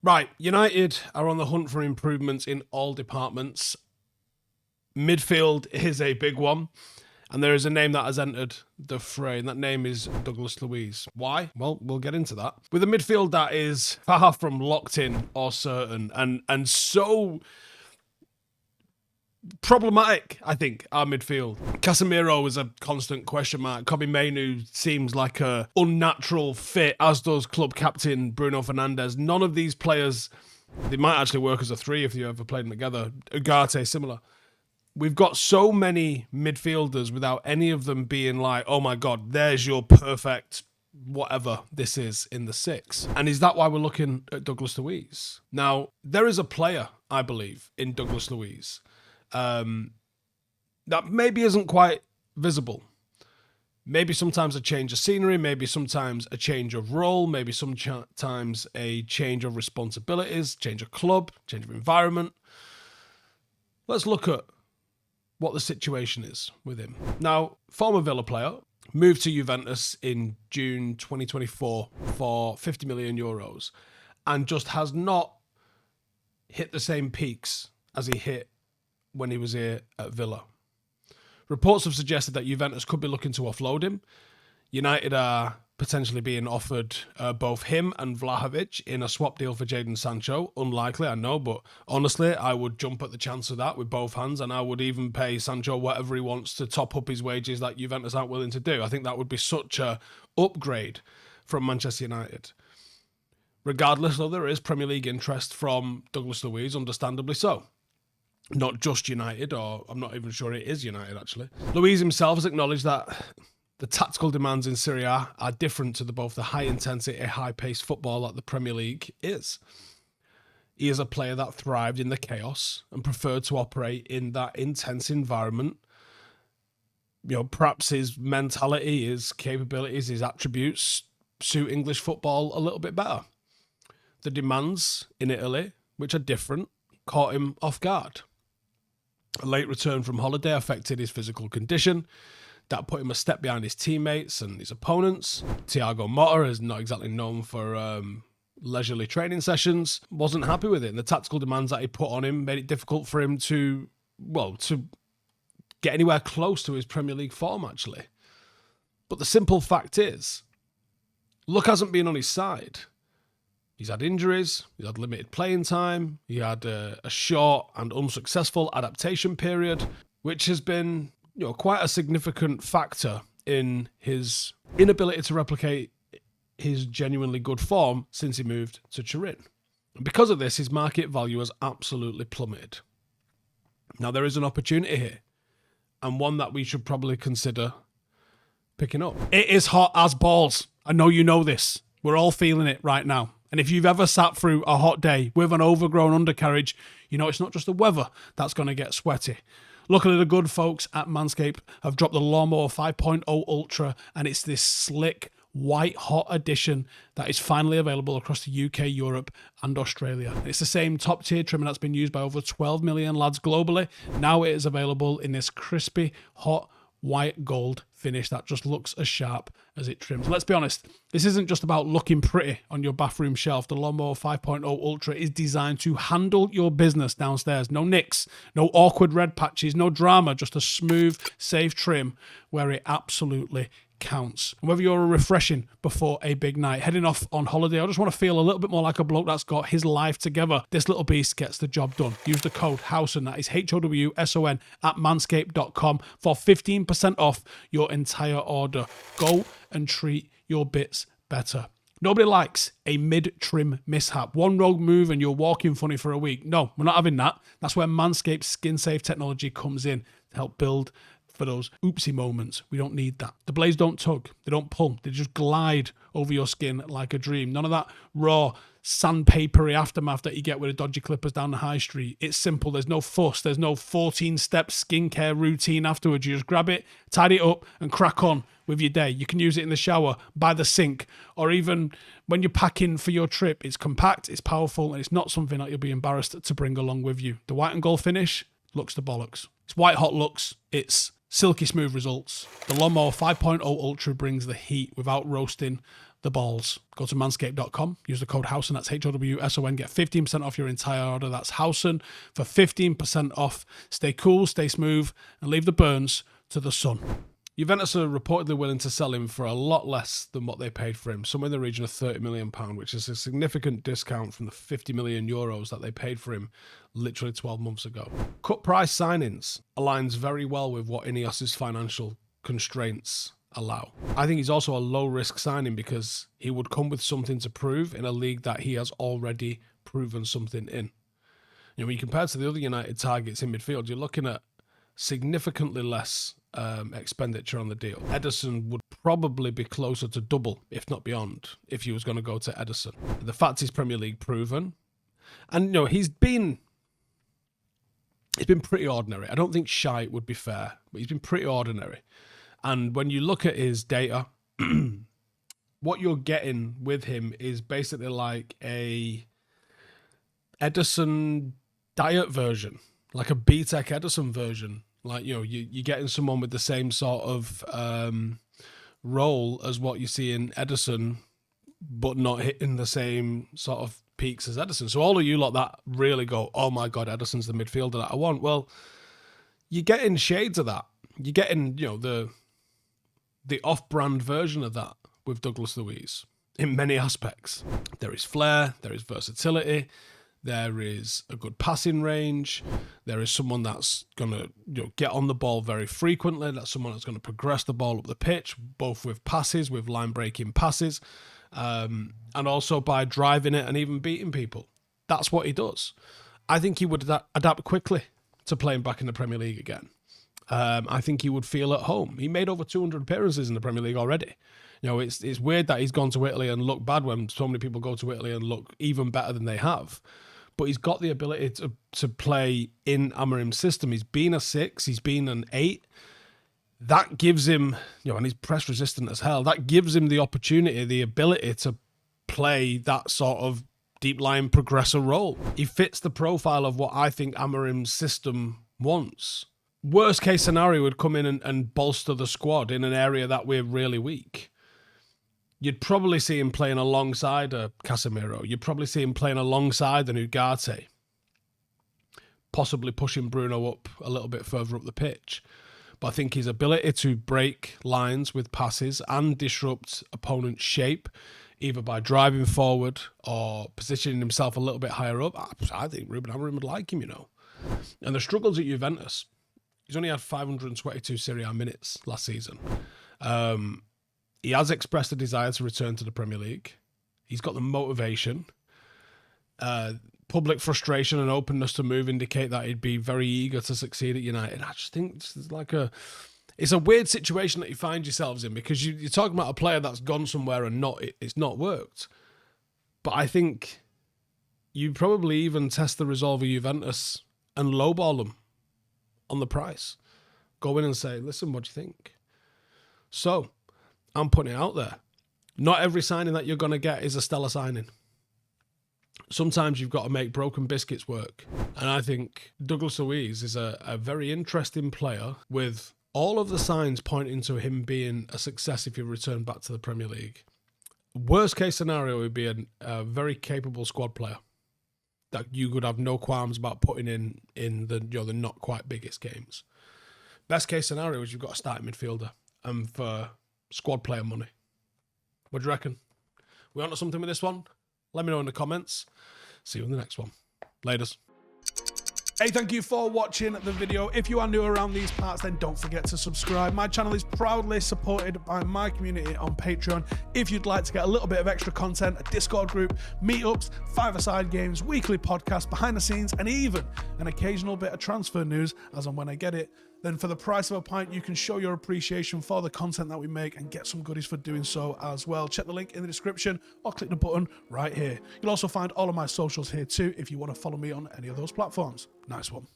Right, United are on the hunt for improvements in all departments. Midfield is a big one, and there is a name that has entered the fray, and that name is Douglas Luiz. Why? Well, we'll get into that. With a midfield that is far from locked in or certain, and so problematic, I think, our midfield. Casemiro is a constant question mark. Kobbie Mainoo seems like a unnatural fit, as does club captain Bruno Fernandes. None of these players, they might actually work as a three if you ever played them together. Ugarte, similar. We've got so many midfielders without any of them being like, oh my God, there's your perfect whatever this is in the six. And is that why we're looking at Douglas Luiz? Now, there is a player, I believe, in Douglas Luiz that maybe isn't quite visible. Maybe sometimes a change of scenery, maybe sometimes a change of role, maybe sometimes a change of responsibilities, change of club, change of environment. Let's look at what the situation is with him. Now, former Villa player, moved to Juventus in June 2024 for 50 million euros and just has not hit the same peaks as he hit when he was here at Villa. Reports have suggested that Juventus could be looking to offload him. United are potentially being offered both him and Vlahovic in a swap deal for Jadon Sancho. Unlikely, I know, but honestly, I would jump at the chance of that with both hands, and I would even pay Sancho whatever he wants to top up his wages that Juventus aren't willing to do. I think that would be such a upgrade from Manchester United. Regardless, though, there is Premier League interest from Douglas Luiz, understandably so. Not just United, or I'm not even sure it is United, actually. Luiz himself has acknowledged that the tactical demands in Serie A are different to both the high-intensity, high-paced football that the Premier League is. He is a player that thrived in the chaos and preferred to operate in that intense environment. You know, perhaps his mentality, his capabilities, his attributes suit English football a little bit better. The demands in Italy, which are different, caught him off guard. A late return from holiday affected his physical condition. That put him a step behind his teammates and his opponents. Thiago Motta is not exactly known for leisurely training sessions. Wasn't happy with it. And the tactical demands that he put on him made it difficult for him to get anywhere close to his Premier League form, actually. But the simple fact is, luck hasn't been on his side. He's had injuries, he's had limited playing time, he had a short and unsuccessful adaptation period, which has been, quite a significant factor in his inability to replicate his genuinely good form since he moved to Turin. And because of this, his market value has absolutely plummeted. Now, there is an opportunity here, and one that we should probably consider picking up. It is hot as balls. I know you know this. We're all feeling it right now. And if you've ever sat through a hot day with an overgrown undercarriage, you know it's not just the weather that's going to get sweaty. Luckily, the good folks at Manscaped have dropped the Lawnmower 5.0 Ultra, and it's this slick, white-hot edition that is finally available across the UK, Europe, and Australia. It's the same top-tier trimmer that's been used by over 12 million lads globally. Now it is available in this crispy, hot, white gold finish that just looks as sharp as it trims. Let's be honest, this isn't just about looking pretty on your bathroom shelf. The Lawnmower 5.0 Ultra is designed to handle your business downstairs. No nicks, no awkward red patches, no drama, just a smooth, safe trim where it absolutely counts. And whether you're refreshing before a big night, heading off on holiday, I just want to feel a little bit more like a bloke that's got his life together, this little beast gets the job done. Use the code Howson, that is HOWSON, at manscaped.com for 15% off your entire order. Go and treat your bits better. Nobody likes a mid-trim mishap. One rogue move and you're walking funny for a week. No, we're not having that. That's where Manscaped's skin-safe technology comes in to help build for those oopsie moments. We don't need that. The blades don't tug. They don't pull. They just glide over your skin like a dream. None of that raw, sandpapery aftermath that you get with the dodgy clippers down the high street. It's simple. There's no fuss. There's no 14-step skincare routine afterwards. You just grab it, tidy it up, and crack on with your day. You can use it in the shower, by the sink, or even when you're packing for your trip. It's compact, it's powerful, and it's not something that you'll be embarrassed to bring along with you. The white and gold finish looks the bollocks. It's white hot looks. It's silky smooth results. The Lawnmower 5.0 Ultra brings the heat without roasting the balls. Go to manscaped.com, use the code Howson, that's Howson, get 15% off your entire order. That's Howson for 15% off. Stay cool, stay smooth, and leave the burns to the sun. Juventus are reportedly willing to sell him for a lot less than what they paid for him, somewhere in the region of £30 million, which is a significant discount from the €50 million that they paid for him literally 12 months ago. Cut price signings aligns very well with what Ineos's financial constraints allow. I think he's also a low-risk signing because he would come with something to prove in a league that he has already proven something in. You know, when you compare to the other United targets in midfield, you're looking at significantly less expenditure on the deal. Ederson would probably be closer to double, if not beyond, if he was going to go to Ederson. The fact he's Premier League proven, and you know, he's been pretty ordinary. I don't think shite would be fair, but he's been pretty ordinary. And when you look at his data, what you're getting with him is basically like a Ederson diet version, like a B-Tech Ederson version. Like, you know, you're getting someone with the same sort of role as what you see in Ederson, but not hitting the same sort of peaks as Ederson. So all of you lot that really go, oh my God, Ederson's the midfielder that I want. Well, you're getting shades of that. You're getting, you know, the off-brand version of that with Douglas Luiz in many aspects. There is flair, there is versatility, there is a good passing range, there is someone that's going to, you know, get on the ball very frequently, that's someone that's going to progress the ball up the pitch, both with passes, with line-breaking passes, and also by driving it and even beating people. That's what he does. I think he would adapt quickly to playing back in the Premier League again. I think he would feel at home. He made over 200 appearances in the Premier League already. You know, it's weird that he's gone to Italy and looked bad when so many people go to Italy and look even better than they have. But he's got the ability to play in Amorim's system. He's been a 6, he's been an 8. That gives him, you know, and he's press resistant as hell. That gives him the opportunity, the ability to play that sort of deep line progressor role. He fits the profile of what I think Amorim's system wants. Worst case scenario would come in and bolster the squad in an area that we're really weak. You'd probably see him playing alongside a Casemiro. You'd probably see him playing alongside an Ugarte. Possibly pushing Bruno up a little bit further up the pitch. But I think his ability to break lines with passes and disrupt opponent's shape, either by driving forward or positioning himself a little bit higher up, I think Ruben Amorim would like him, you know. And the struggles at Juventus, he's only had 522 Serie A minutes last season. He has expressed a desire to return to the Premier League. He's got the motivation. Public frustration and openness to move indicate that he'd be very eager to succeed at United. I just think it's a weird situation that you find yourselves in, because you're talking about a player that's gone somewhere and it's not worked. But I think you probably even test the resolve of Juventus and lowball them on the price. Go in and say, listen, what do you think? So, I'm putting it out there. Not every signing that you're going to get is a stellar signing. Sometimes you've got to make broken biscuits work. And I think Douglas Luiz is a very interesting player with all of the signs pointing to him being a success if he returned back to the Premier League. Worst case scenario would be a very capable squad player that you could have no qualms about putting in the, you know, the not quite biggest games. Best case scenario is you've got a starting midfielder and for squad player money. What do you reckon? We onto something with this one? Let me know in the comments. See you in the next one. Laters. Hey, thank you for watching the video. If you are new around these parts, then don't forget to subscribe. My channel is proudly supported by my community on Patreon. If you'd like to get a little bit of extra content, a Discord group, meetups, five-a-side games, weekly podcasts, behind the scenes, and even an occasional bit of transfer news as and when I get it, then for the price of a pint, you can show your appreciation for the content that we make and get some goodies for doing so as well. Check the link in the description or click the button right here. You'll also find all of my socials here too if you want to follow me on any of those platforms. Nice one.